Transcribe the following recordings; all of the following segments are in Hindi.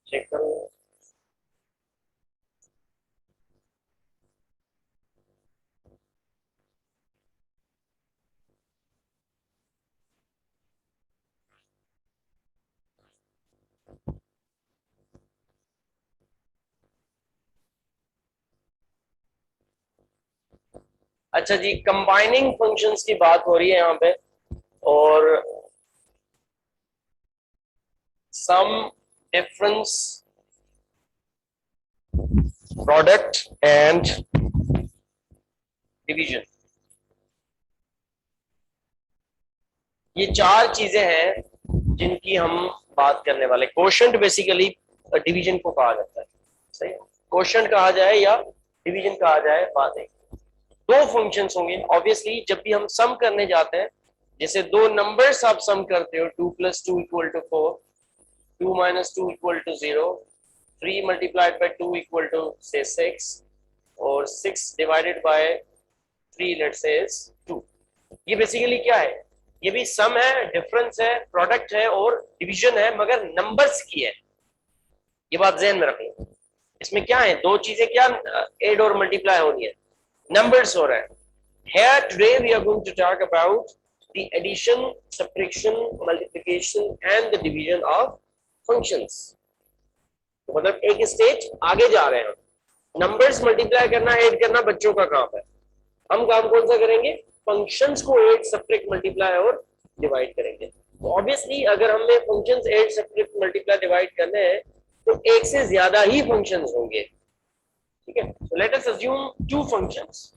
चेक करो। अच्छा जी, कंबाइनिंग फंक्शंस की बात हो रही है यहाँ पे, और सम, डिफरेंस, प्रोडक्ट एंड डिवीजन, ये चार चीजें हैं जिनकी हम बात करने वाले। क्वोशंट बेसिकली डिवीजन को कहा जाता है, सही है। क्वोशंट कहा जाए या डिवीजन कहा जाए, बात है। दो फंक्शंस होंगे ऑब्वियसली जब भी हम सम करने जाते हैं। जैसे दो नंबर्स आप सम करते हो, 2+2 = 4, 2 - 2 = 0, 3 मल्टीप्लाइड बाय 2 इक्वल टू से 6, और 6 डिवाइडेड बाय 3 लेट्स से 2। ये बेसिकली क्या है? ये भी सम है, डिफरेंस है, प्रोडक्ट है और डिवीजन है, मगर नंबर्स की है। ये बात ध्यान में रखें। इसमें क्या है, दो चीजें क्या एड और मल्टीप्लाई हो रही है, नंबर्स हो रहा है। Here today we are going to talk about the addition, subtraction, multiplication and the division of functions. तो मतलब एक स्टेज आगे जा रहे हैं। नंबर्स मल्टीप्लाई करना, ऐड करना बच्चों का काम है। हम काम कौन सा करेंगे? फंक्शंस को ऐड, सब्ट्रैक्ट, मल्टीप्लाई और डिवाइड करेंगे। तो ऑब्वियसली अगर हमने functions add, subtract, multiply, divide करने हैं तो एक से ज्यादा ही फंक्शंस होंगे, ठीक है। So let us assume two functions,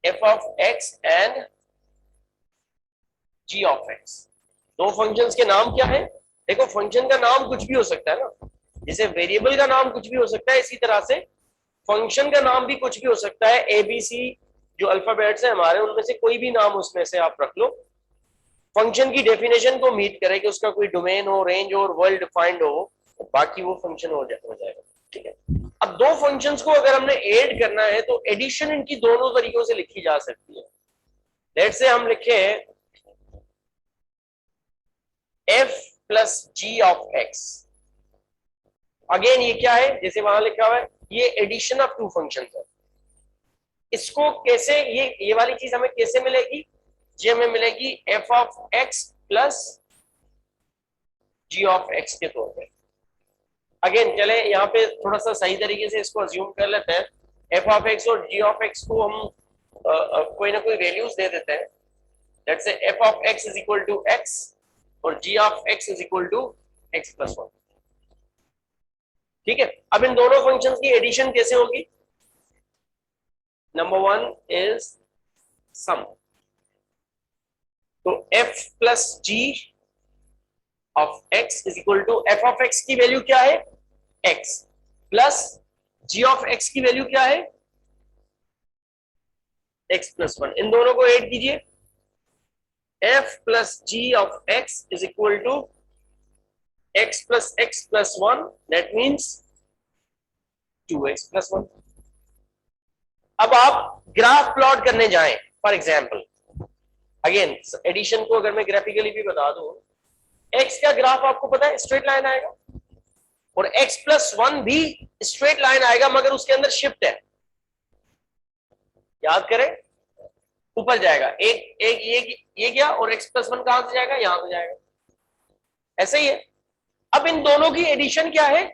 f of x and g of x। दो फंक्शंस के नाम क्या है? देखो, फंक्शन का नाम कुछ भी हो सकता है ना, जैसे वेरिएबल का नाम कुछ भी हो सकता है, इसी तरह से फंक्शन का नाम भी कुछ भी हो सकता है। ए बी सी जो अल्फाबेट्स है हमारे, उनमें से कोई भी नाम उसमें से आप रख लो। फंक्शन की डेफिनेशन को मीट करे कि उसका कोई डोमेन हो, रेंज हो और वर्ल्ड डिफाइंड हो, तो बाकी वो फंक्शन हो जाएगा, ठीक है। अब दो फंक्शंस को अगर हमने ऐड करना है तो एडिशन इनकी दोनों तरीकों से लिखी जा सकती है। लेट्स से हम लिखे f plus g of x। अगेन ये क्या है? जैसे वहां लिखा हुआ है, ये एडिशन ऑफ टू फंक्शन है। इसको कैसे, ये वाली चीज हमें कैसे मिलेगी? ये हमें मिलेगी f of x plus g of x के तौर पे। अगेन चले यहाँ पे थोड़ा सा सही तरीके से इसको अज्यूम कर लेते हैं। f ऑफ x और g ऑफ x को हम कोई ना कोई वैल्यूज दे देते हैं। Let's say f of x is equal to x और g of x is equal to x plus 1, ठीक है। अब इन दोनों फंक्शंस की एडिशन कैसे होगी? Number 1 is sum. तो f plus g of x is equal to, f of x की वैल्यू क्या है? x plus g of x की वैल्यू क्या है? x plus 1। इन दोनों को ऐड कीजिए, f plus g of x is equal to x plus 1, that means 2x plus 1। अब आप ग्राफ प्लॉट करने जाएं, फॉर एग्जाम्पल, अगेन एडिशन को अगर मैं ग्राफिकली भी बता दूं, x का ग्राफ आपको पता है स्ट्रेट लाइन आएगा, और x प्लस 1 भी स्ट्रेट लाइन आएगा, मगर उसके अंदर शिफ्ट है। याद करें, ऊपर जाएगा एक एक ये गया, और x प्लस 1 कहां से जाएगा? यहां से जाएगा। ऐसे ही है। अब इन दोनों की एडिशन क्या है?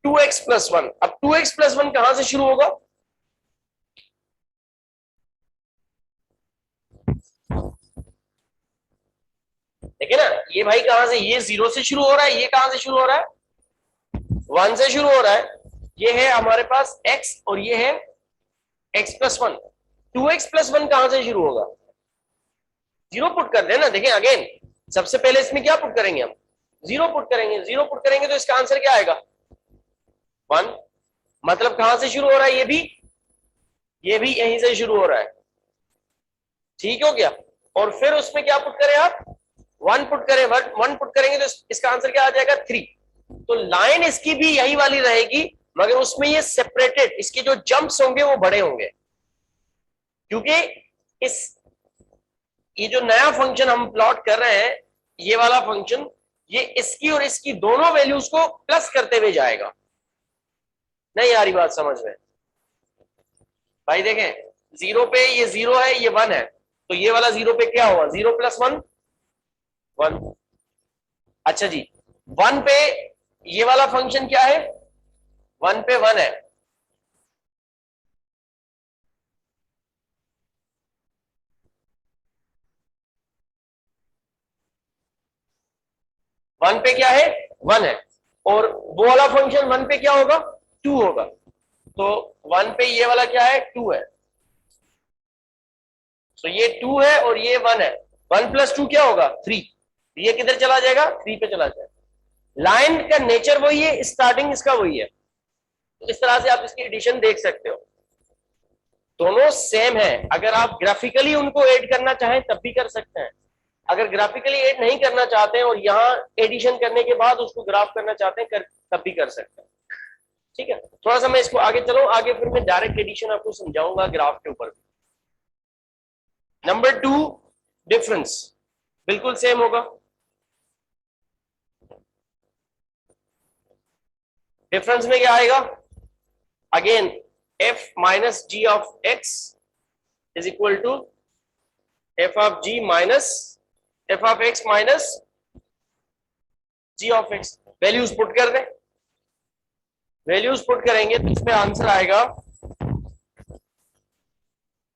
2x plus 1। अब 2x प्लस 1 कहां से शुरू होगा? देखिए ना, ये भाई कहां से, ये 0 से शुरू हो रहा है, ये कहां से शुरू हो रहा है? 1 से शुरू हो रहा है। ये है हमारे पास x और ये है x प्लस 1। 2x प्लस 1 कहां से शुरू होगा? 0 पुट कर देना। देखिए अगेन, सबसे पहले इसमें क्या पुट करेंगे? हम 0 पुट करेंगे। 0 पुट करेंगे तो इसका आंसर क्या आएगा? 1। मतलब कहां से शुरू हो रहा है? ये भी यहीं से शुरू हो रहा है, ठीक हो गया। और फिर उसमें क्या पुट करें आप? 1 पुट करें। 1 पुट करेंगे तो इसका आंसर क्या आ जाएगा? 3। तो लाइन इसकी भी यही वाली रहेगी, मगर उसमें ये सेपरेटेड, इसके जो जंप्स होंगे वो बड़े होंगे, क्योंकि इस ये जो नया फंक्शन हम प्लॉट कर रहे हैं, ये वाला फंक्शन ये इसकी और इसकी दोनों वैल्यूज को प्लस करते हुए जाएगा। नहीं आ रही बात समझ में भाई? देखें, 0 पे ये 0 है, ये 1 है, तो ये वाला 0 पे क्या हुआ? 0 + 1 1। अच्छा जी, 1 पे ये वाला फंक्शन क्या है? 1 पे 1 है, 1 पे क्या है? 1 है। और वो वाला फंक्शन 1 पे क्या होगा? 2 होगा। तो 1 पे ये वाला क्या है? 2 है। तो ये 2 है और ये 1 है। 1 + 2 क्या होगा? 3। ये किधर चला जाएगा? 3 पे चला जाएगा। लाइन का नेचर वही है, स्टार्टिंग इसका वही है। तो इस तरह से आप इसकी एडिशन देख सकते हो, दोनों सेम है। अगर आप ग्राफिकली उनको ऐड करना चाहें तब भी कर सकते हैं, अगर ग्राफिकली ऐड नहीं करना चाहते हैं और यहाँ एडिशन करने के बाद उसको ग्राफ करना चाहते हैं तब भी कर सकते हैं। ठीक है, थोड़ा सा मैं इसको आगे चलूं, आगे फिर मैं डायरेक्ट एडिशन आपको समझाऊंगा ग्राफ के ऊपर। नंबर 2, डिफरेंस बिल्कुल सेम होगा। डिफरेंस में क्या आएगा? Again f minus g of x is equal to f of g minus f of x minus g of x। Values put कर दें, वैल्यूज पुट करेंगे तो इस पे आंसर आएगा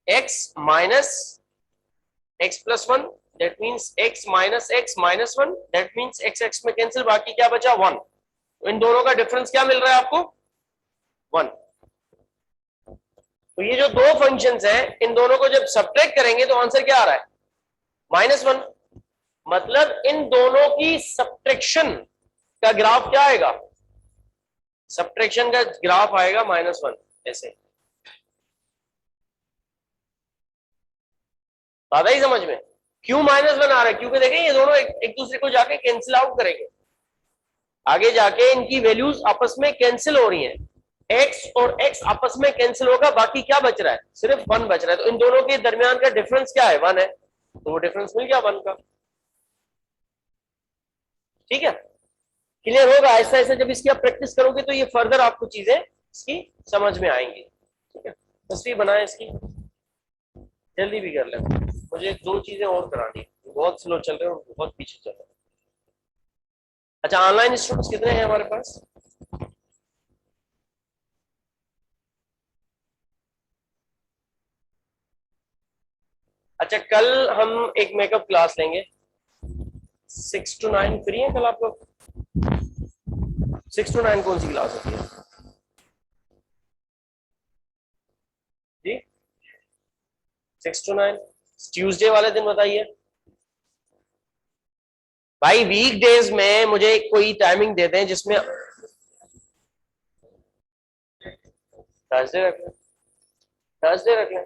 x minus x + 1, that means x minus x minus 1, that means x x में कैंसिल, बाकी क्या बचा? 1। तो इन दोनों का डिफरेंस क्या मिल रहा है आपको? 1। तो ये जो दो फंक्शंस हैं, इन दोनों को जब सब्ट्रैक्ट करेंगे तो आंसर क्या आ रहा है? -1। मतलब इन दोनों की सब्ट्रैक्शन का ग्राफ क्या आएगा? सब्ट्रैक्शन का ग्राफ आएगा -1। ऐसे ज्यादा ही समझ में? क्यों -1 आ रहा है? क्योंकि देखें ये दोनों एक दूसरे को जाके कैंसिल आउट करेंगे, आगे जाके इनकी वैल्यूज आपस में कैंसिल हो रही हैं। x और x आपस में कैंसिल होगा, बाकी क्या बच रहा है? सिर्फ 1 बच रहा है। तो इन दोनों के दरमियान का डिफरेंस क्या है? 1 है। तो वो डिफरेंस मिल गया 1 का। ठीक है, क्लियर होगा? ऐसा ऐसा जब इसकी आप प्रैक्टिस करोगे तो ये फर्दर आपको चीजें इसकी समझ में आएंगी। ठीक है, तस्वीर बनाए इसकी, जल्दी भी कर ले, मुझे 2 चीजें और करानी, बहुत स्लो चल रहे हैं और बहुत पीछे चल रहे हैं। अच्छा, ऑनलाइन स्टूडेंट्स कितने हैं हमारे पास? अच्छा, कल हम एक मेकअप क्लास लेंगे, 6 to 9 फ्री है कल आप लोग? 6 to 9 कौन सी क्लास होती है जी? 6 to 9 ट्यूसडे वाले दिन बताइए भाई। वीक डेज में मुझे कोई टाइमिंग दे दें जिसमें थर्सडे रख लें, थर्सडे रख लें,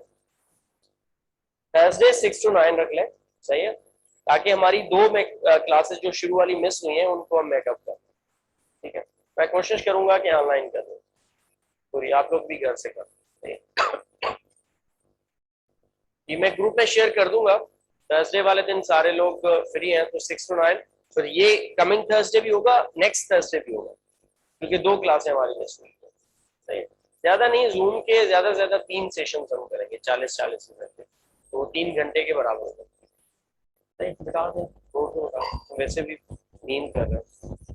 थर्सडे 6 to 9 रख लें, सही है, ताकि हमारी 2 क्लासेस जो शुरू वाली मिस हुई हैं उनको हम मेकअप करें। ठीक है, मैं कोशिश करूंगा कि ऑनलाइन कर दूं पूरी, आप लोग भी घर से कर। ये मैं ग्रुप में शेयर कर दूंगा, थर्सडे वाले दिन सारे लोग फ्री हैं तो 6 to 9, फिर ये कमिंग थर्सडे भी होगा, नेक्स्ट थर्सडे भी होगा, क्योंकि 2 क्लासें हमारी मिस हुई हैं। सही, ज्यादा नहीं, जूम के ज्यादा से ज्यादा 3 सेशन हम करेंगे, 40-40 मिनट के, तो 3 घंटे के बराबर होगा। नहीं बता दें, वैसे भी नींद कर रहे हैं।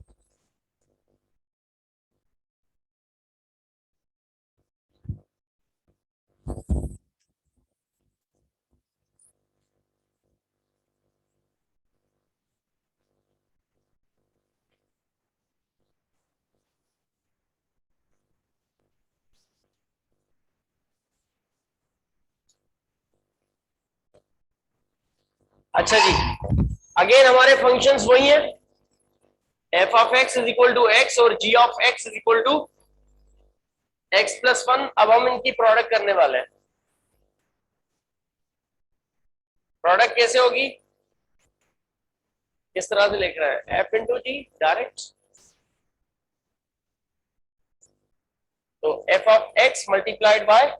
अच्छा जी, अगेन हमारे फंक्शंस वही हैं, f of x is equal to x और g of x is equal to x + 1। अब हम इनकी प्रोडक्ट करने वाले हैं। प्रोडक्ट कैसे होगी, किस तरह से लिख रहा है? f इंटू जी डायरेक्ट, तो f of x multiplied by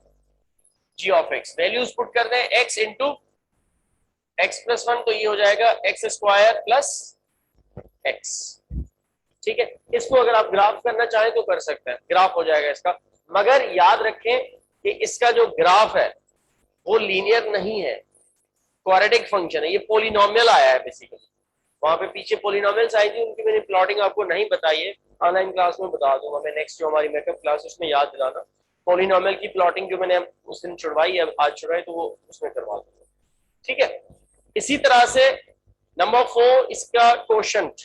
g of x, values put कर दें, x इंटू x + 1, तो ये हो जाएगा x² + एक्स। ठीक है, इसको अगर आप ग्राफ करना चाहें तो कर सकते हैं, ग्राफ हो जाएगा इसका। मगर याद रखें कि इसका जो ग्राफ है वो लीनियर नहीं है, क्वाड्रेटिक फंक्शन है, ये पॉलिनोमियल आया है बेसिकली। वहां पे पीछे पॉलिनोमियल्स आई थी, उनकी मैंने प्लॉटिंग आपको नहीं बताई है, ऑनलाइन क्लास में बता दूंगा मैं, नेक्स्ट जो हमारी मेकअप क्लास उसमें याद दिलाना। पॉलिनोमियल की प्लॉटिंग जो मैंने उस दिन छुड़वाई है, आज छुड़वाई, तो वो उसमें करवा दूंगा। ठीक है, इसी तरह से नंबर 4 इसका क्वोशंट।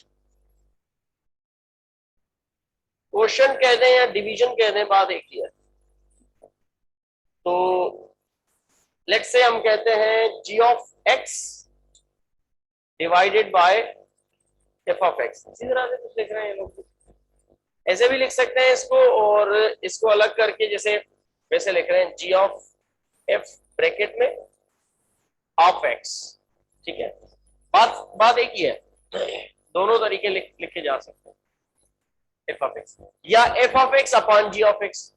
क्वोशंट कह दें या डिवीजन कह दें, बात एक ही है। तो लेट्स से हम कहते हैं g of x divided by f of x. इसी तरह से कुछ लिख रहे हैं ये लोग, ऐसे भी लिख सकते हैं इसको, और इसको अलग करके जैसे वैसे लिख रहे हैं जी ऑफ एफ ब्रैकेट में ऑफ एक्स। ठीक है, बात एक ही है, दोनों तरीके लिखे जा सकते हैं, एफ ऑफ एक्स या f of x upon g of x.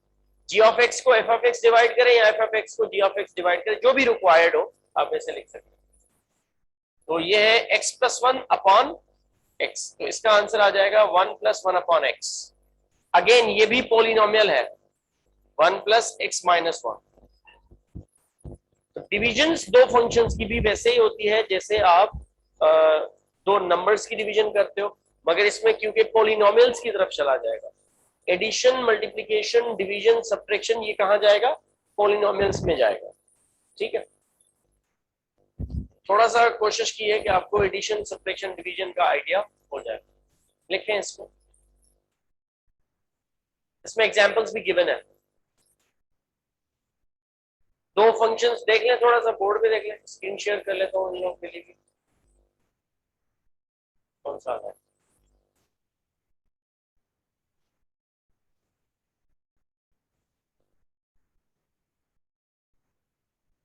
G of x को एफ ऑफ एक्स डिवाइड करें या एफ ऑफ एक्स को जी ऑफ एक्स डिवाइड करें, जो भी रिक्वायर्ड हो आप ऐसे लिख सकते हैं। तो ये है x plus one upon x, तो इसका आंसर आ जाएगा 1 प्लस 1 अपॉन एक्स। अगेन ये भी पॉलिनोमियल है, 1 प्लस एक्स माइनस 1। तो डिविजन्स दो फंक्शंस की भी वैसे ही होती है जैसे आप दो नंबर्स की डिवीजन करते हो, मगर इसमें क्योंकि पॉलिनोमियल्स की तरफ चला जाएगा, एडिशन, मल्टीप्लिकेशन, डिवीजन, सब्ट्रैक्शन, ये कहां जाएगा? पॉलिनोमियल्स में जाएगा। ठीक है, थोड़ा सा कोशिश की है कि आपको एडिशन, सब्ट्रैक्शन, डिवीजन का आइडिया हो जाए। लिखें इसको, इसमें एग्जांपल्स भी गिवन है। दो फंक्शंस देख लें, थोड़ा सा बोर्ड पे देख लें, स्क्रीन शेयर कर लेता हूं इन लोगों के लिए भी। कौन सा है?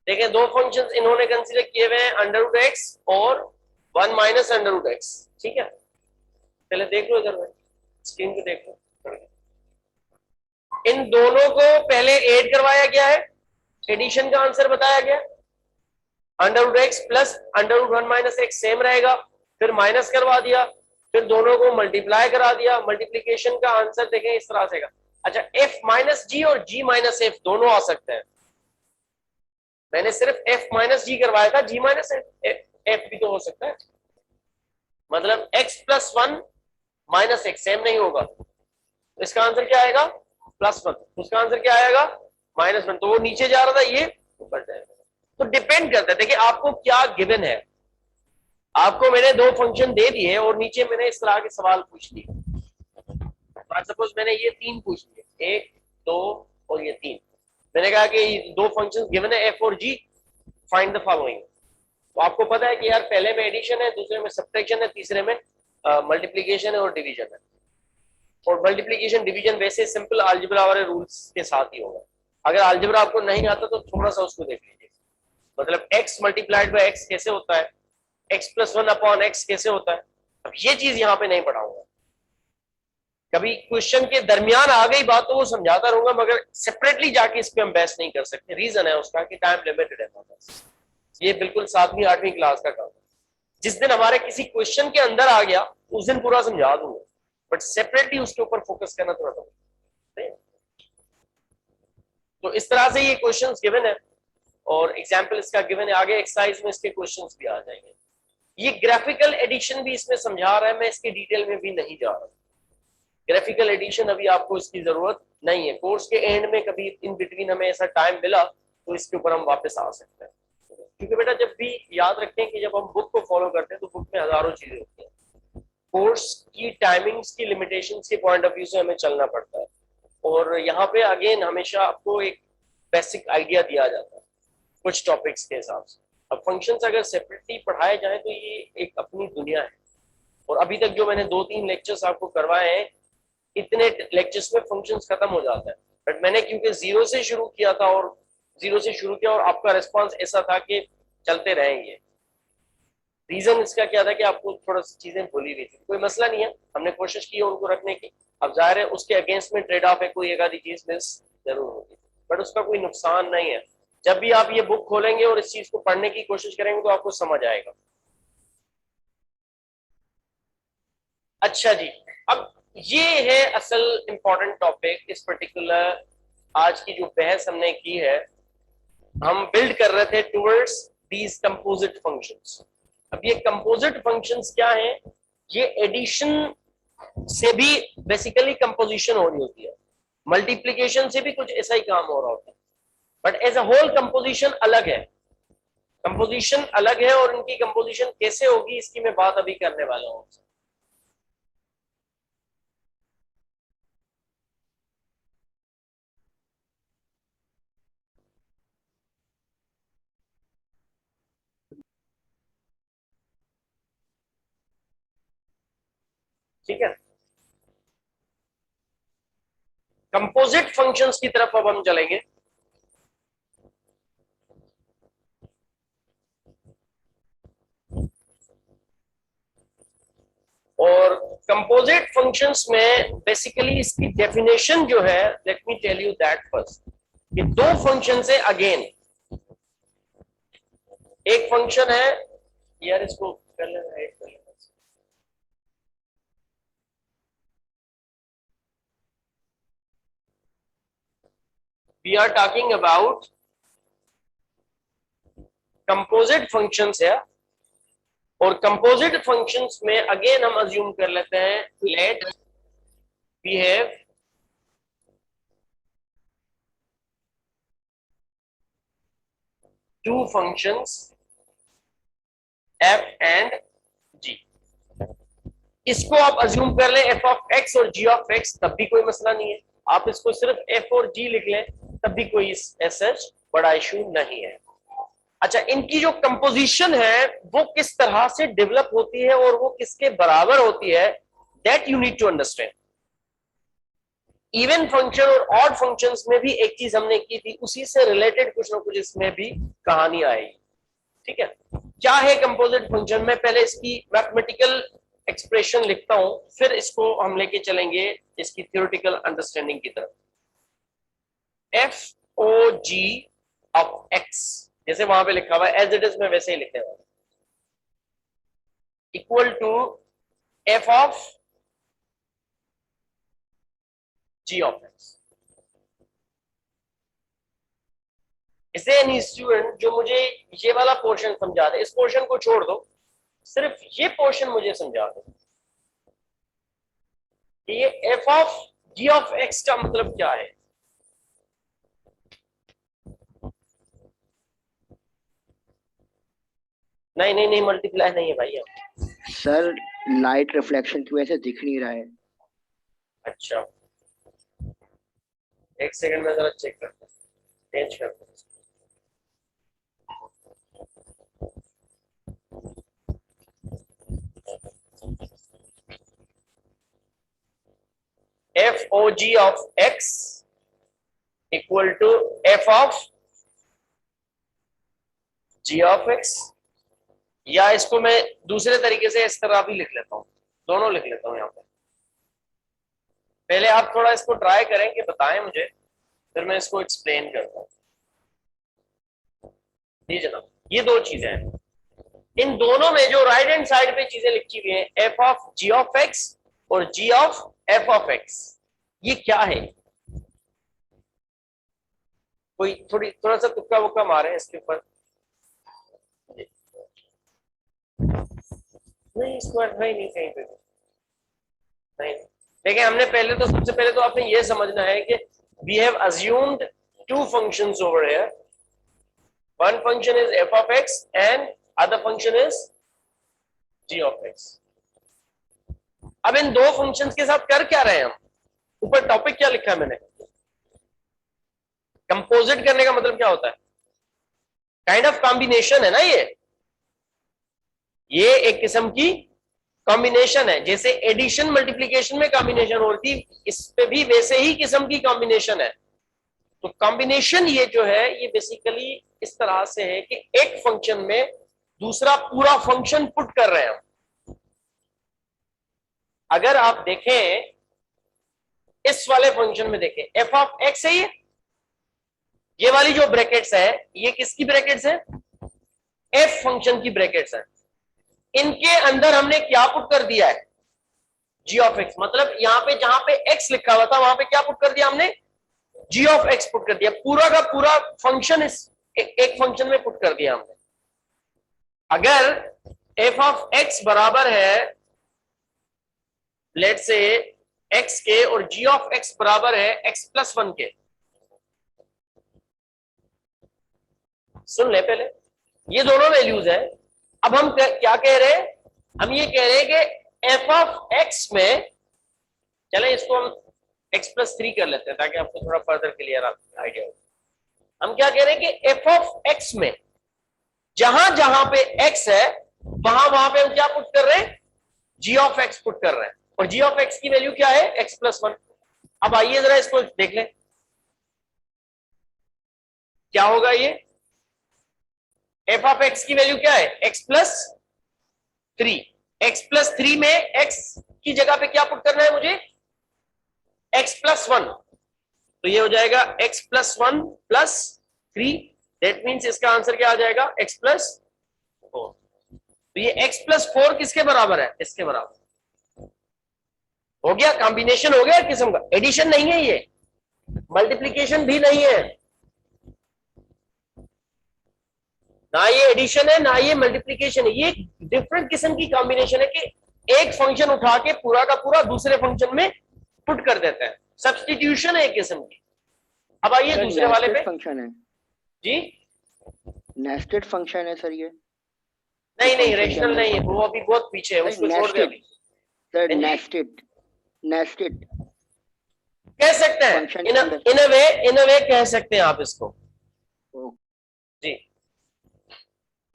देखें, दो फंक्शंस इन्होंने कंसीडर किए हुए हैं, अंडर रूट एक्स और 1 माइनस अंडर रूट एक्स। ठीक है, पहले देख लो, इधर में स्क्रीन पे देख लो। इन दोनों को पहले ऐड करवाया गया है, एडिशन का आंसर बताया गया, under root x plus under root 1 minus x same रहेगा, फिर माइनस करवा दिया, फिर दोनों को मल्टीप्लाई करा दिया, मल्टीप्लीकेशन का आंसर देखें इस तरह से का। अच्छा, एफ माइनस जी और जी माइनस एफ दोनों आ सकते हैं। मैंने सिर्फ एफ माइनस जी करवाया था, जी माइनस एफ भी तो हो सकता है। मतलब x plus 1 minus x same नहीं होगा, तो इसका आंसर क्या आएगा? प्लस 1। उसका आंसर क्या आएगा? माइनस 1। तो वो नीचे जा रहा था, ये ऊपर जाएगा। तो डिपेंड करता है, देखिए आपको क्या गिवन है। आपको मैंने दो फंक्शन दे दिए और नीचे मैंने इस तरह के सवाल पूछ दिए। सपोज मैंने ये 3 पूछ लिए, 1, 2 और ये 3। मैंने कहा कि दो फंक्शंस गिवन है एफ और जी, फाइंड द फॉलोइंग। तो आपको पता है कि यार पहले में एडिशन है, दूसरे में सब्ट्रैक्शन है, तीसरे में मल्टीप्लिकेशन है और डिवीजन है। और मल्टीप्लिकेशन डिवीजन वैसे सिंपल अलजेब्रा वाले रूल्स के साथ ही होगा। अगर अलजेब्रा आपको नहीं आता तो थोड़ा सा उसको देख लीजिए। मतलब x मल्टीप्लाइड बाय x कैसे होता है, x प्लस 1 अपॉन x कैसे होता है। अब ये चीज यहाँ पे नहीं पढ़ाऊंगा, कभी क्वेश्चन के दरमियान आ गई बात तो वो समझाता रहूंगा, मगर सेपरेटली जाके इस पे हम बहस नहीं कर सकते। रीजन है उसका कि टाइम लिमिटेड है हमारे पास। ये बिल्कुल 7वीं 8वीं क्लास का काम है। जिस दिन हमारे किसी क्वेश्चन के अंदर आ गया उस दिन पूरा समझा दूंगा, बट सेपरेटली उसके ऊपर फोकस करना थोड़ा सा। तो इस तरह से ये क्वेश्चंस गिवन है और एग्जाम्पल इसका गिवन है, आगे एक्सरसाइज में इसके क्वेश्चंस भी आ जाएंगे। ये ग्राफिकल एडिशन भी इसमें समझा रहा है, मैं इसके डिटेल में भी नहीं जा रहा। ग्राफिकल एडिशन अभी आपको इसकी जरूरत नहीं है, कोर्स के एंड में कभी इन बिटवीन हमें ऐसा टाइम मिला तो इसके ऊपर हम वापस आ सकते हैं। क्योंकि बेटा जब भी याद रखें कि जब हम बुक को फॉलो करते हैं तो बुक में हजारों चीजें होती हैं, कोर्स की टाइमिंग्स की लिमिटेशंस के पॉइंट ऑफ व्यू से हमें चलना पड़ता है। और यहाँ पे अगेन हमेशा आपको एक बेसिक आइडिया दिया जाता है कुछ टॉपिक्स के हिसाब से। अब फंक्शंस अगर सेपरेटली पढ़ाए जाए तो ये एक अपनी दुनिया है। और अभी तक जो मैंने 2-3 लेक्चर्स आपको करवाए हैं, इतने लेक्चर्स में फंक्शंस खत्म हो जाता है। बट मैंने क्योंकि जीरो से शुरू किया और आपका रिस्पांस ऐसा था कि चलते रहेंगे। रीजन इसका क्या था कि आपको थोड़ा सी चीजें भूली हुई थी, कोई मसला नहीं है, हमने कोशिश की है उनको रखने की। अब जाहिर है उसके अगेंस्ट में ट्रेड ऑफ है, कोई एक आधी चीज मिस जरूर होगी, बट उसका कोई नुकसान नहीं है। जब भी आप ये बुक खोलेंगे और इस चीज को पढ़ने की कोशिश करेंगे तो आपको समझ आएगा। अच्छा जी, अब ये है असल इंपॉर्टेंट टॉपिक। इस पर्टिकुलर आज की जो बहस हमने की है, हम बिल्ड कर रहे थे टुवर्ड्स दीज कंपोजिट फंक्शंस। अब ये कंपोजिट फंक्शंस क्या है? ये एडिशन से भी बेसिकली कंपोजिशन हो रही होती है, मल्टीप्लीकेशन से भी कुछ ऐसा ही काम हो रहा होता है, but as a whole composition अलग है। कंपोजिशन अलग है और इनकी कंपोजिशन कैसे होगी इसकी मैं बात अभी करने वाला हूं। ठीक है, कंपोजिट फंक्शंस की तरफ अब हम चलेंगे। और कंपोजिट फंक्शंस में बेसिकली इसकी डेफिनेशन जो है, let me tell you that first, कि दो फंक्शन है अगेन। एक फंक्शन है, यार इसको कर लेना, ऐड कर लेना। We are talking about composite functions है, और कंपोजिट फंक्शंस में अगेन हम अज्यूम कर लेते हैं, let we have two functions f and g। इसको आप अज्यूम कर लें f ऑफ x और g ऑफ x, तब भी कोई मसला नहीं है। आप इसको सिर्फ f और g लिख लें तब भी कोई सच बड़ा इशू नहीं है। अच्छा, इनकी जो कंपोजिशन है वो किस तरह से डेवलप होती है और वो किसके बराबर होती है, that you need to understand. Even function और ऑड फंक्शंस में भी एक चीज हमने की थी, उसी से रिलेटेड कुछ ना कुछ इसमें भी कहानी आएगी। ठीक है, क्या है कंपोजिट फंक्शन? मैं पहले इसकी मैथमेटिकल एक्सप्रेशन लिखता हूं, फिर इसको हम लेके चलेंगे इसकी थ्योरेटिकल अंडरस्टैंडिंग की तरफ। F o g of x, जैसे वहां पे लिखा हुआ है एज इट इज मैं वैसे ही लिखे हुआ, equal to f of g of x. इसे एनी स्टूडेंट जो मुझे ये वाला पोर्शन समझा दे, इस पोर्शन को छोड़ दो, सिर्फ ये पोर्शन मुझे समझा दो कि ये f of g of x का मतलब क्या है। नहीं नहीं नहीं, मल्टीप्लाई नहीं है भाई। सर लाइट रिफ्लेक्शन की वजह से दिख नहीं रहा है। अच्छा, एक सेकंड में जरा चेक करते हैं, चेंज करते हैं। F o g of x equal to f of g of x, या इसको मैं दूसरे तरीके से इस तरह भी लिख लेता हूं, दोनों लिख लेता हूं यहां पर। पहले आप थोड़ा इसको ट्राई करें कि बताएं मुझे, फिर मैं इसको एक्सप्लेन करता हूं। जी जनाब, ये दो चीजें हैं, इन दोनों में जो राइट हैंड साइड पे चीजें लिखी हुई हैं, f of g of x और g of f of x, ये क्या है? कोई थोड़ा सा तुक्का वुक्का मारे इसके ऊपर। नहीं, इसको नहीं नहीं कहीं पे नहीं। देखिए, हमने पहले तो सबसे पहले तो आपने ये समझना है कि we have assumed two functions over here, one function is f of x and other function is g of x. अब इन दो फंक्शंस के साथ कर क्या रहे हैं हम? ऊपर टॉपिक क्या लिखा है मैंने? कंपोजिट करने का मतलब क्या होता है? काइंड ऑफ कॉम्बिनेशन है ना ये एक किस्म की कॉम्बिनेशन है। जैसे एडिशन मल्टीप्लीकेशन में कॉम्बिनेशन होती, इस पे भी वैसे ही किस्म की कॉम्बिनेशन है। तो कॉम्बिनेशन ये जो है, ये बेसिकली इस तरह से है कि एक फंक्शन में दूसरा पूरा फंक्शन पुट कर रहे हैं। अगर आप देखें इस वाले फंक्शन में, देखें एफ ऑफ एक्स है, ये वाली जो ब्रैकेट्स है, ये किसकी ब्रैकेट्स है? एफ फंक्शन की ब्रैकेट्स है। इनके अंदर हमने क्या पुट कर दिया है? जी ऑफ एक्स, मतलब यहाँ पे जहां पे एक्स लिखा हुआ था वहां पे क्या पुट कर दिया हमने, जी ऑफ एक्स पुट कर दिया, पूरा का पूरा फंक्शन इस एक फंक्शन में पुट कर दिया हमने। अगर एफ ऑफ एक्स बराबर है लेट से एक्स के और जी ऑफ एक्स बराबर है एक्स प्लस वन के, सुन ले पहले, ये दोनों वैल्यूज है। अब हम क्या कह रहे हैं, हम ये कह रहे हैं कि एफ ऑफ एक्स में, चले इसको हम एक्स प्लस थ्री कर लेते हैं ताकि आपको थोड़ा फर्दर क्लियर आइडिया हो। हम क्या कह रहे हैं कि एफ ऑफ एक्स में जहां जहां पे एक्स है वहां वहां पे हम क्या पुट कर रहे हैं, जी ऑफ एक्स पुट कर रहे हैं, और जी ऑफ एक्स की वैल्यू क्या है, एक्स प्लस वन। अब आइए जरा इसको देख लें, क्या होगा ये, एफ ऑफ एक्स की वैल्यू क्या है, x plus three. X plus three में एक्स की जगह पे क्या पुट करना है मुझे, एक्स प्लस वन, तो ये हो जाएगा x plus one plus three, that means इसका आंसर क्या आ जाएगा, एक्स प्लस फोर। तो ये एक्स प्लस फोर किसके बराबर है, इसके बराबर। हो गया, कॉम्बिनेशन हो गया किस्म का, एडिशन नहीं है ये, मल्टीप्लीकेशन भी नहीं है, ना ये एडिशन है ना ये मल्टीप्लीकेशन है, ये डिफरेंट किस्म की कॉम्बिनेशन है कि एक फंक्शन उठा के पूरा का पूरा दूसरे फंक्शन में पुट कर देता है, सब्स्टिट्यूशन है एक किस्म की। अब आइए दूसरे वाले पे, फंक्शन है जी नेस्टेड फंक्शन है सर ये, नहीं नहीं रेशनल नहीं है, वो अभी बहुत पीछे है, उसको छोड़ दे अभी सर। नेस्टेड नेस्टेड कह सकते हैं, इन अ वे कह सकते हैं आप इसको जी।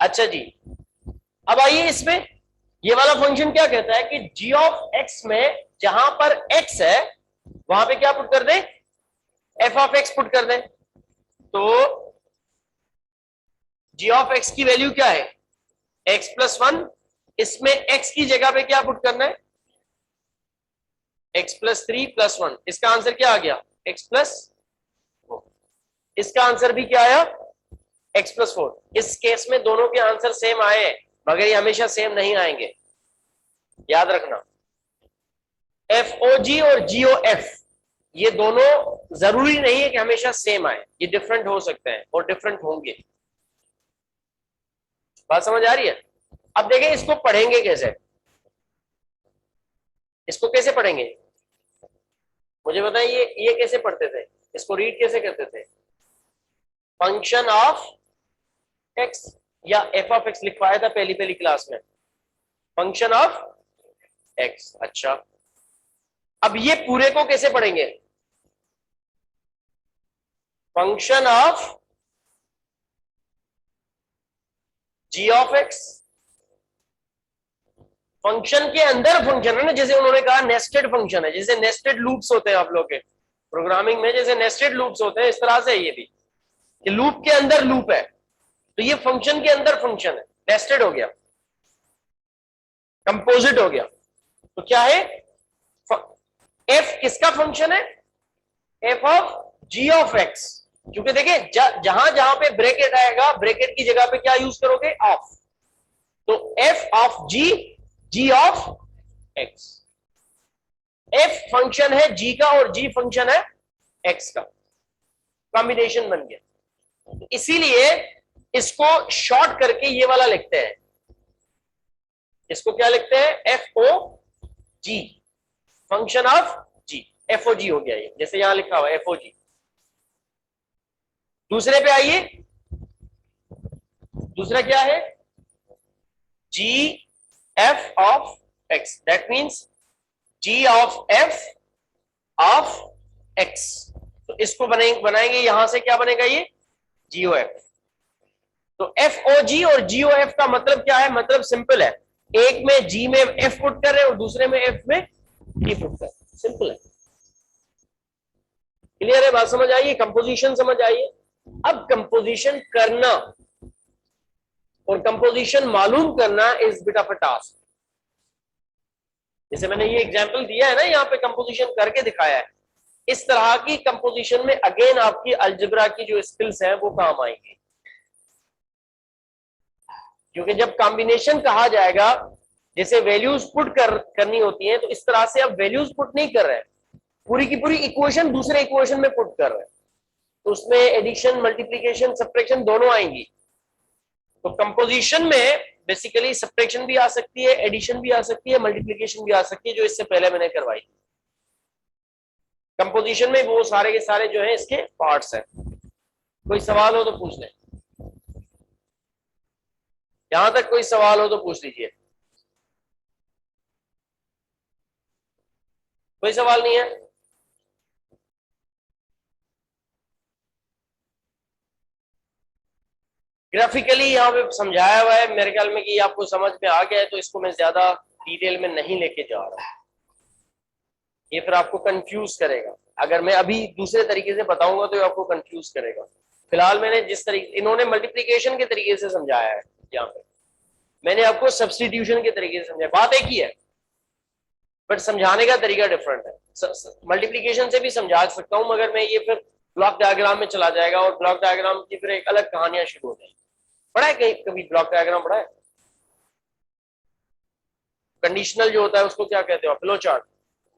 अच्छा जी, अब आइए इसमें, ये वाला फंक्शन क्या कहता है कि जी ऑफ एक्स में जहां पर एक्स है वहां पे क्या पुट कर दें, एफ ऑफ एक्स पुट कर दें। तो जी ऑफ एक्स की वैल्यू क्या है, एक्स प्लस वन, इसमें एक्स की जगह पे क्या पुट करना है, x plus three plus one, इसका आंसर क्या आ गया, एक्स प्लस फोर। इसका आंसर भी क्या आया, एक्स प्लस फोर। इस केस में दोनों के आंसर सेम आए हैं, मगर ये हमेशा सेम नहीं आएंगे, याद रखना। एफ ओ जी और जी ओ एफ, ये दोनों जरूरी नहीं है कि हमेशा सेम आए, ये डिफरेंट हो सकते हैं और डिफरेंट होंगे। बात समझ आ रही है। अब देखें इसको पढ़ेंगे कैसे, इसको कैसे पढ़ेंगे, मुझे बताएं ये कैसे पढ़ते थे, इसको रीड कैसे करते थे, फंक्शन ऑफ एक्स या एफ ऑफ एक्स लिखवाया था पहली क्लास में, फंक्शन ऑफ एक्स। अच्छा, अब ये पूरे को कैसे पढ़ेंगे, function of g of x, function के अंदर फंक्शन है ना, जैसे उन्होंने कहा नेस्टेड फंक्शन है, जैसे नेस्टेड लूप्स होते हैं आप लोग के प्रोग्रामिंग में, जैसे नेस्टेड लूप्स होते हैं इस तरह से ये भी, कि लूप के अंदर लूप है, तो ये फंक्शन के अंदर फंक्शन है, नेस्टेड हो गया, कंपोजिट हो गया। तो क्या है, एफ किसका फंक्शन है, f of g of x, क्योंकि देखिए जहां जहां पे ब्रैकेट आएगा ब्रैकेट की जगह पे क्या यूज करोगे, ऑफ, तो F of G, G of X, F function है जी का और जी फंक्शन है एक्स का, कॉम्बिनेशन बन गया। इसीलिए इसको शॉर्ट करके ये वाला लिखते हैं, इसको क्या लिखते हैं, f o g, function of g, f o g हो गया ये, जैसे यहां लिखा हुआ एफ ओ जी। दूसरे पे आइए, दूसरा क्या है, g f of x, that means g of f of x, तो इसको बनाएंगे यहां से, क्या बनेगा ये, जी ओ एफ। तो एफ ओ जी और जी ओ एफ का मतलब क्या है, मतलब सिंपल है, एक में जी में एफ पुट कर रहे हैं और दूसरे में एफ में जी पुट कर रहे हैं, सिंपल है। क्लियर है, बात समझ आइए, कंपोजिशन समझ आइए। अब कंपोजिशन करना और कंपोजिशन मालूम करना is bit of a task. जैसे मैंने ये एग्जांपल दिया है ना, यहाँ पे कंपोजिशन करके दिखाया है, इस तरह की कंपोजिशन में अगेन आपकी अलजेब्रा की जो स्किल्स हैं वो काम आएंगी, क्योंकि जब कॉम्बिनेशन कहा जाएगा जैसे वैल्यूज पुट करनी होती है, तो इस तरह से अब वैल्यूज पुट नहीं कर रहे हैं, पूरी की पूरी इक्वेशन दूसरे इक्वेशन में पुट कर रहे हैं, तो उसमें एडिशन, मल्टीप्लीकेशन, सब्ट्रैक्शन दोनों आएंगी। तो कंपोजिशन में बेसिकली सब्ट्रैक्शन भी आ सकती है, एडिशन भी आ सकती है, मल्टीप्लीकेशन भी आ सकती है, जो इससे पहले मैंने करवाई थी। कंपोजिशन में वो सारे के सारे जो है इसके पार्ट्स हैं। कोई सवाल हो तो पूछ लें, यहां तक कोई सवाल हो तो पूछ लीजिए। कोई सवाल नहीं है? ग्राफिकली यहाँ पे समझाया हुआ है, मेरे ख्याल में कि आपको समझ में आ गया है, तो इसको मैं ज्यादा डिटेल में नहीं लेके जा रहा, ये फिर आपको कंफ्यूज करेगा। अगर मैं अभी दूसरे तरीके से बताऊंगा तो ये आपको कंफ्यूज करेगा। फिलहाल मैंने जिस तरीके, इन्होंने मल्टीप्लीकेशन के तरीके से समझाया है, यहाँ पे मैंने आपको सब्स्टिट्यूशन के तरीके से समझाया, बात एक ही है बट समझाने का तरीका डिफरेंट है। मल्टीप्लीकेशन से भी समझा सकता हूं, मगर मैं ये फिर ब्लॉक डायग्राम में चला जाएगा, और ब्लॉक डायग्राम की फिर एक अलग कहानियां शुरू हो जाएगी। पढ़ा है कहीं कभी ब्लॉक डायग्राम? पढ़ा है? कंडीशनल जो होता है उसको क्या कहते हो? Flow chart.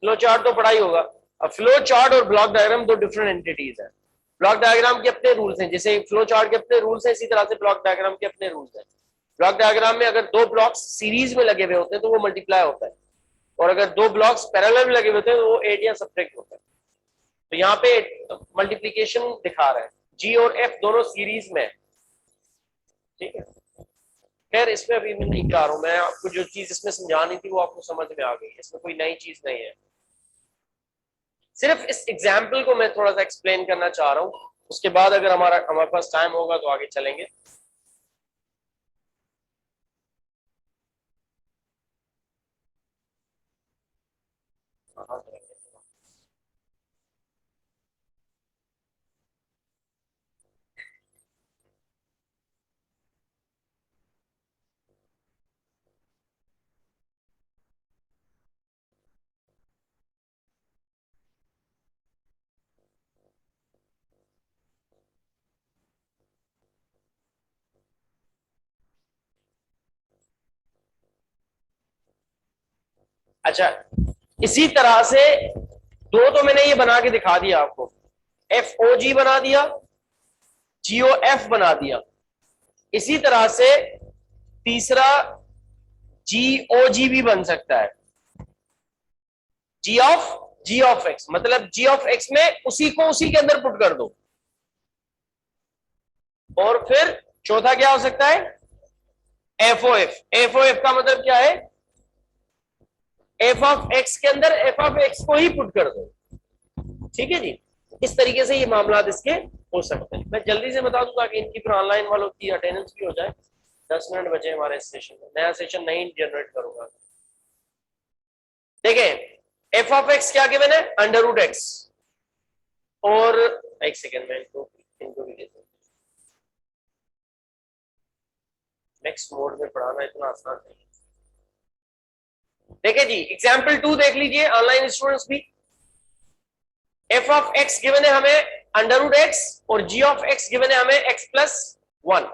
फ्लो चार्ट तो पढ़ा ही होगा। अब फ्लो चार्ट और ब्लॉक डायग्राम दो डिफरेंट एंटिटीज है। ब्लॉक डायग्राम के अपने रूल्स हैं, जैसे फ्लो चार्ट के अपने रूल्स हैं, इसी तरह से ब्लॉक डायग्राम के अपने रूल्स हैं। ब्लॉक डायग्राम में अगर दो ब्लॉक्स सीरीज में लगे हुए होते हैं तो वो मल्टीप्लाई होता है, और अगर दो ब्लॉक्स पैरेलल में लगे हुए होते हैं तो वो एड या सब्ट्रैक्ट होता है। तो यहाँ पे मल्टीप्लीकेशन दिखा रहा है, जी और एफ दोनों सीरीज में, ठीक है। खैर इसमें अभी मैं नहीं जा रहा हूं, मैं आपको जो चीज इसमें समझानी थी वो आपको समझ में आ गई, इसमें कोई नई चीज नहीं है। सिर्फ इस एग्जाम्पल को मैं थोड़ा सा एक्सप्लेन करना चाह रहा हूँ, उसके बाद अगर हमारे पास टाइम होगा तो आगे चलेंगे। अच्छा, इसी तरह से दो तो मैंने ये बना के दिखा दिया आपको, एफ ओ जी बना दिया, जीओ एफ बना दिया। इसी तरह से तीसरा जीओ जी भी बन सकता है, जी ऑफ एक्स, मतलब जी ऑफ एक्स में उसी को उसी के अंदर पुट कर दो। और फिर चौथा क्या हो सकता है? F o f. F o f का मतलब क्या है? एफ ऑफ एक्स के अंदर एफ ऑफ एक्स को ही पुट कर दो, ठीक है जी। इस तरीके से ये मामला इसके हो सकते हैं। मैं जल्दी से बता दूं ताकि इनकी फिर ऑनलाइन वालों की अटेंडेंस भी हो जाए। 10 मिनट बचे हमारे इस सेशन में, नया सेशन नहीं जनरेट करूंगा। देखें, एफ ऑफ एक्स क्या गिवन है? Under root x. और एक सेकेंड में इनको भी देता हूं। नेक्स्ट मोड में पढ़ाना इतना आसान नहीं है। देखिए जी, एग्जाम्पल 2 देख लीजिए ऑनलाइन स्टूडेंट्स भी। एफ ऑफ एक्स गिवन है हमें अंडर रूट एक्स, और जी ऑफ एक्स गिवन है हमें एक्स प्लस 1।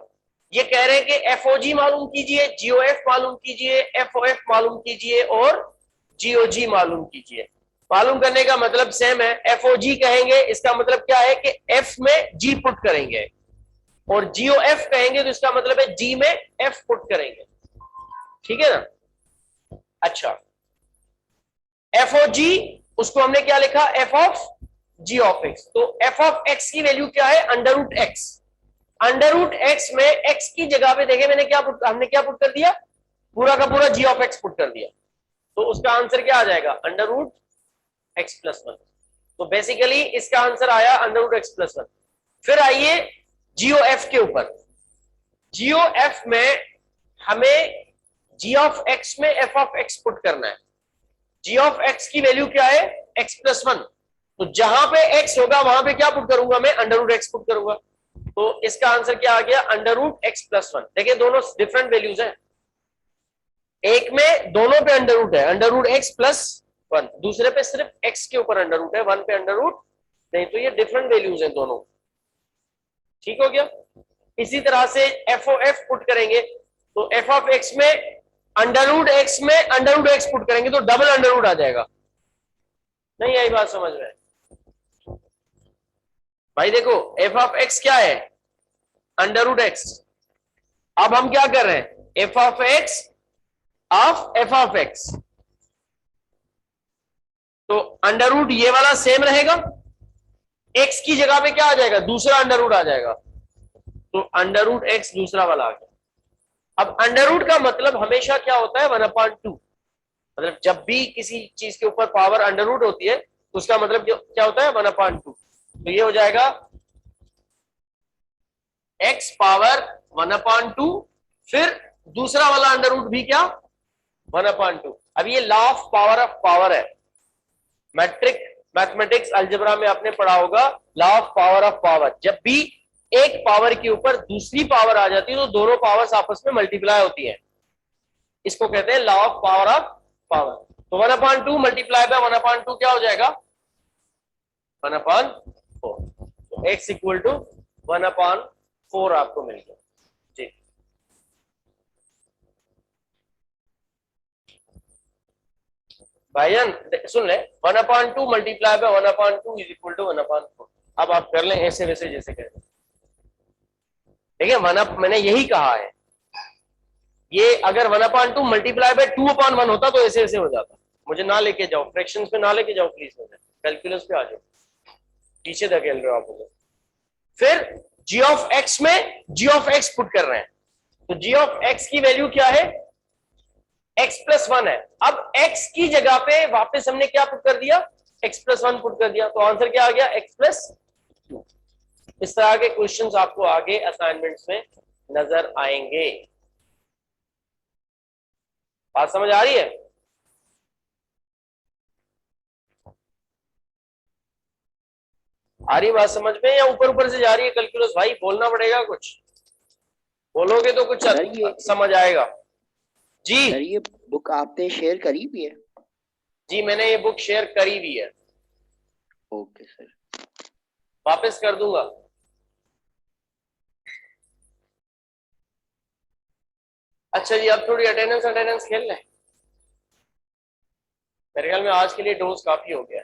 ये कह रहे हैं कि एफ ओ जी मालूम कीजिए, जीओ एफ मालूम कीजिए, एफ ओ एफ मालूम कीजिए, और जीओ जी मालूम कीजिए। मालूम करने का मतलब सेम है। एफ ओ जी कहेंगे, इसका मतलब क्या है कि एफ में जी पुट करेंगे, और जीओ एफ कहेंगे तो इसका मतलब है जी में एफ पुट करेंगे, ठीक है ना। अच्छा, एफ ओ जी उसको हमने क्या लिखा? F of g of x. तो एफ ऑफ एक्स की वैल्यू क्या है? Under root x. Under root x में एक्स की जगह पे देखे मैंने क्या हमने क्या पुट कर दिया? पूरा का पूरा जी ऑफ एक्स पुट कर दिया, तो उसका आंसर क्या आ जाएगा? Under root x plus 1। तो बेसिकली इसका आंसर आया अंडर रूट एक्स प्लस 1। फिर आइए जीओ एफ के ऊपर। जीओ एफ में हमें जी ऑफ एक्स में एफ ऑफ एक्स पुट करना है। जी ऑफ एक्स की वैल्यू क्या है? X plus 1। तो जहां पे एक्स होगा वहां पे क्या पुट करूंगा मैं? अंडर रूट एक्स पुट करूंगा। तो इसका आंसर क्या आ गया? Under root x plus 1। देखिए दोनों डिफरेंट वैल्यूज हैं, एक में दोनों पे अंडर रूट है, अंडर रूट एक्स प्लस 1, दूसरे पे सिर्फ एक्स के ऊपर अंडर रूट है, 1 पे अंडर रूट नहीं। तो ये डिफरेंट वैल्यूज हैं दोनों, ठीक हो गया। इसी तरह से एफ ओ एफ पुट करेंगे, तो एफ ऑफ एक्स में अंडर रूट एक्स में अंडर रूट एक्स पुट करेंगे तो डबल अंडर रूट आ जाएगा। नहीं आई बात समझ में? भाई देखो एफ ऑफ एक्स क्या है, अंडर रूट एक्स। अब हम क्या कर रहे हैं, f of x of f of x, तो अंडर रूट ये वाला सेम रहेगा, एक्स की जगह पे क्या आ जाएगा, दूसरा अंडर रूट आ जाएगा, तो अंडर रूट एक्स दूसरा वाला आ गया। अब अंडर रूट का मतलब हमेशा क्या होता है, 1/2, मतलब जब भी किसी चीज के ऊपर पावर अंडर रूट होती है तो उसका मतलब क्या होता है, 1/2। तो ये हो जाएगा x पावर 1/2, फिर दूसरा वाला अंडर रूट भी क्या, 1/2। अब ये लॉ ऑफ पावर है, मैथमेटिक्स अलजेब्रा में आपने पढ़ा होगा, लॉ ऑफ पावर। जब भी एक पावर के ऊपर दूसरी पावर आ जाती है तो दोनों पावर्स आपस में मल्टीप्लाई होती हैं, इसको कहते हैं लॉ ऑफ पावर। तो 1/2 मल्टीप्लाई बाय 1/2 क्या हो जाएगा, 1/4। तो x इक्वल टू 1/4 आपको मिल गया जी। भाईजान सुन ले, 1/2 multiply by 1/2 is equal to 1/4। अब आप कर लें ऐसे वैसे जैसे कहते हैं, देखिए मैंने यही कहा है, ये अगर 1/2 मल्टीप्लाई बाय 2/1 होता तो ऐसे ऐसे हो जाता। मुझे ना लेके जाओ, फ्रैक्शंस पे ना लेके जाओ प्लीज, मुझे कैलकुलस पे आ जाओ, पीछे धकेल रहे हो आप मुझे। फिर g ऑफ x में g ऑफ x पुट कर रहे हैं, तो g ऑफ x की वैल्यू क्या है, x+1 है। अब x की जगह पे वापस हमने क्या पुट कर दिया, x+1 पुट कर दिया, तो आंसर क्या आ गया, x+2। इस तरह के क्वेश्चंस आपको आगे असाइनमेंट्स में नजर आएंगे। बात समझ आ रही है? आ रही बात समझ में, या ऊपर ऊपर से जा रही है कैलकुलस? भाई बोलना पड़ेगा, कुछ बोलोगे तो कुछ समझ आएगा जी। सर ये बुक आपने शेयर करी भी है? जी मैंने ये बुक शेयर करी भी है। ओके सर, वापस कर दूंगा। अच्छा जी, अब थोड़ी अटेंडेंस खेल लें, मेरे ख्याल में आज के लिए डोज काफी हो गया।